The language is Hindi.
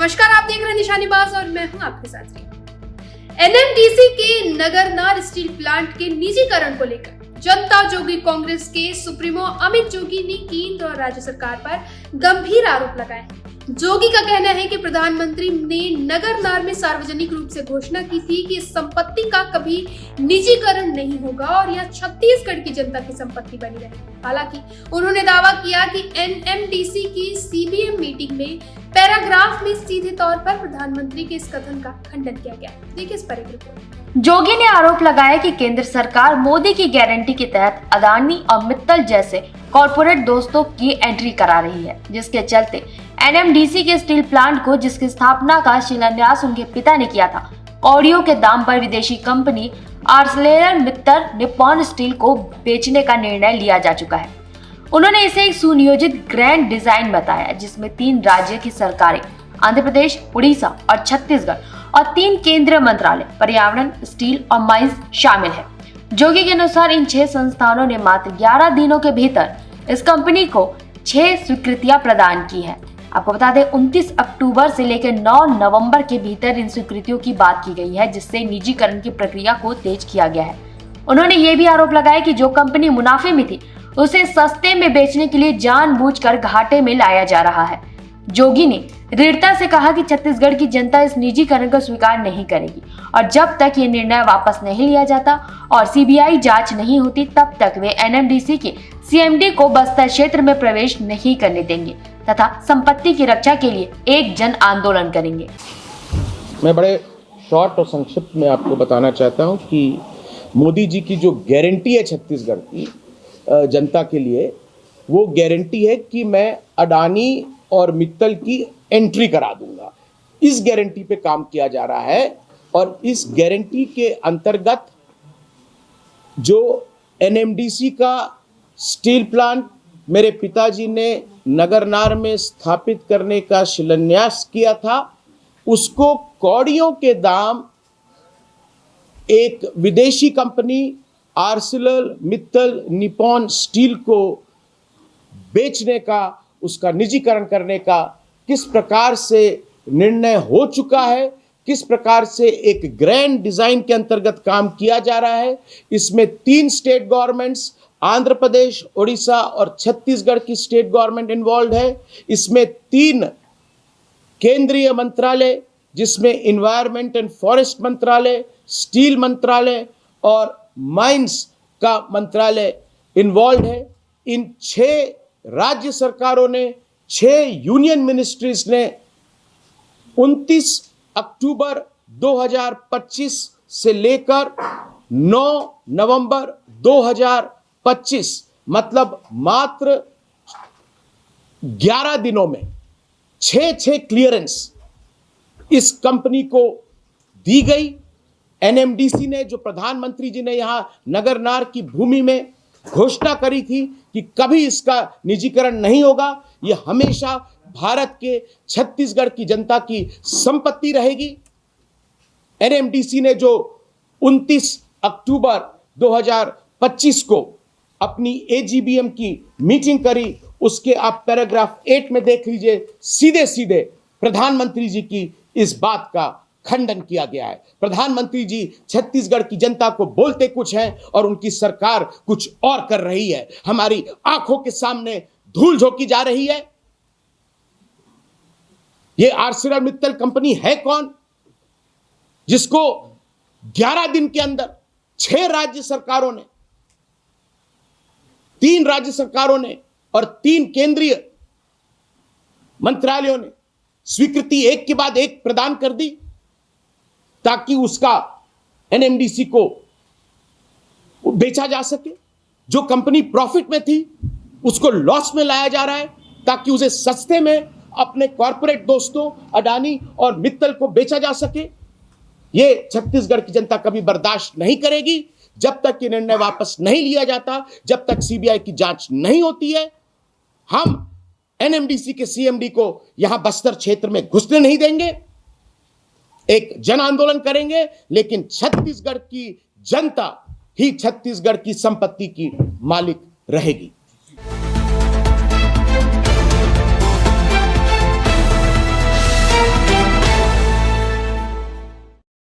नमस्कार, आप देख रहे हैं निशानीबाज और मैं हूं आपके साथ। एनएमडीसी के नगरनार स्टील प्लांट के निजीकरण को लेकर जनता जोगी कांग्रेस के सुप्रीमो अमित जोगी ने केंद्र और राज्य सरकार पर गंभीर आरोप लगाए। जोगी का कहना है कि प्रधानमंत्री ने नगरनार में सार्वजनिक रूप से घोषणा की थी कि इस संपत्ति का कभी निजीकरण नहीं होगा और यह छत्तीसगढ़ की जनता की संपत्ति बनी रहेगी। हालांकि उन्होंने दावा किया कि एनएमडीसी की सीबीएम मीटिंग में पैराग्राफ में सीधे तौर पर प्रधानमंत्री के इस कथन का खंडन किया गया। देखिए इस पर एक रिपोर्ट। जोगी ने आरोप लगाया कि केंद्र सरकार मोदी की गारंटी के तहत अदानी और मित्तल जैसे कॉरपोरेट दोस्तों की एंट्री करा रही है, जिसके चलते एनएमडीसी के स्टील प्लांट को, जिसकी स्थापना का शिलान्यास उनके पिता ने किया था, कौड़ियों के दाम पर विदेशी कंपनी आर्सलेर मित्तल निप्पॉन स्टील को बेचने का निर्णय लिया जा चुका है। उन्होंने इसे एक सुनियोजित ग्रैंड डिजाइन बताया, जिसमें 3 राज्य की सरकारें आंध्र प्रदेश, उड़ीसा और छत्तीसगढ़ और 3 केंद्रीय मंत्रालय पर्यावरण, स्टील और माइंस शामिल है। जोगी के अनुसार इन 6 संस्थानों ने मात्र 11 दिनों के भीतर इस कंपनी को 6 स्वीकृतियां प्रदान की है। आपको बता दें 29 अक्टूबर से लेकर 9 नवंबर के भीतर इन स्वीकृतियों की बात की गई है, जिससे निजीकरण की प्रक्रिया को तेज किया गया है। उन्होंने ये भी आरोप लगाया कि जो कंपनी मुनाफे में थी उसे सस्ते में बेचने के लिए जानबूझकर घाटे में लाया जा रहा है। जोगी ने दृढ़ता से कहा कि छत्तीसगढ़ की जनता इस निजीकरण को स्वीकार नहीं करेगी और जब तक ये निर्णय वापस नहीं लिया जाता और सीबीआई जांच नहीं होती तब तक वे एनएमडीसी के सीएमडी को बस्तर क्षेत्र में प्रवेश नहीं करने देंगे तथा संपत्ति की रक्षा के लिए एक जन आंदोलन करेंगे। मैं बड़े शॉर्ट और संक्षिप्त में आपको बताना चाहता हूं कि मोदी जी की जो गारंटी है छत्तीसगढ़ की जनता के लिए, वो गारंटी है कि मैं अडानी और मित्तल की एंट्री करा दूंगा। इस गारंटी पे काम किया जा रहा है और इस गारंटी के अंतर्गत जो एनएमडीसी का स्टील प्लांट मेरे पिताजी ने नगरनार में स्थापित करने का शिलान्यास किया था, उसको कौड़ियों के दाम एक विदेशी कंपनी आर्सलेर मित्तल निप्पॉन स्टील को बेचने का, उसका निजीकरण करने का किस प्रकार से निर्णय हो चुका है, किस प्रकार से एक ग्रैंड डिजाइन के अंतर्गत काम किया जा रहा है। इसमें 3 स्टेट गवर्नमेंट्स आंध्र प्रदेश, उड़ीसा और छत्तीसगढ़ की स्टेट गवर्नमेंट इन्वॉल्व है। इसमें 3 केंद्रीय मंत्रालय, जिसमें एनवायरनमेंट एंड फॉरेस्ट मंत्रालय, स्टील मंत्रालय और माइंस का मंत्रालय इन्वॉल्व है। इन 6 राज्य सरकारों ने, 6 यूनियन मिनिस्ट्रीज ने 29 अक्टूबर 2025 से लेकर 9 नवंबर 2025 मतलब मात्र 11 दिनों में 6 क्लियरेंस इस कंपनी को दी गई। एनएमडीसी ने, जो प्रधानमंत्री जी ने यहां नगरनार की भूमि में घोषणा करी थी कि कभी इसका निजीकरण नहीं होगा, यह हमेशा भारत के छत्तीसगढ़ की जनता की संपत्ति रहेगी। एनएमडीसी ने जो 29 अक्टूबर 2025 को अपनी एजीबीएम की मीटिंग करी, उसके आप पैराग्राफ 8 में देख लीजिए, सीधे सीधे प्रधानमंत्री जी की इस बात का खंडन किया गया है। प्रधानमंत्री जी छत्तीसगढ़ की जनता को बोलते कुछ हैं और उनकी सरकार कुछ और कर रही है। हमारी आंखों के सामने धूल झोंकी जा रही है। ये आर्सलेर मित्तल कंपनी है कौन, जिसको 11 दिन के अंदर 6 राज्य सरकारों ने, 3 राज्य सरकारों ने और 3 केंद्रीय मंत्रालयों ने स्वीकृति एक के बाद एक प्रदान कर दी, ताकि उसका एनएमडीसी को बेचा जा सके। जो कंपनी प्रॉफिट में थी उसको लॉस में लाया जा रहा है, ताकि उसे सस्ते में अपने कॉर्पोरेट दोस्तों अडानी और मित्तल को बेचा जा सके। ये छत्तीसगढ़ की जनता कभी बर्दाश्त नहीं करेगी जब तक ये निर्णय वापस नहीं लिया जाता, जब तक सीबीआई की जांच नहीं होती है। हम एनएमडीसी के सीएमडी को यहां बस्तर क्षेत्र में घुसने नहीं देंगे, एक जन आंदोलन करेंगे, लेकिन छत्तीसगढ़ की जनता ही छत्तीसगढ़ की संपत्ति की मालिक रहेगी।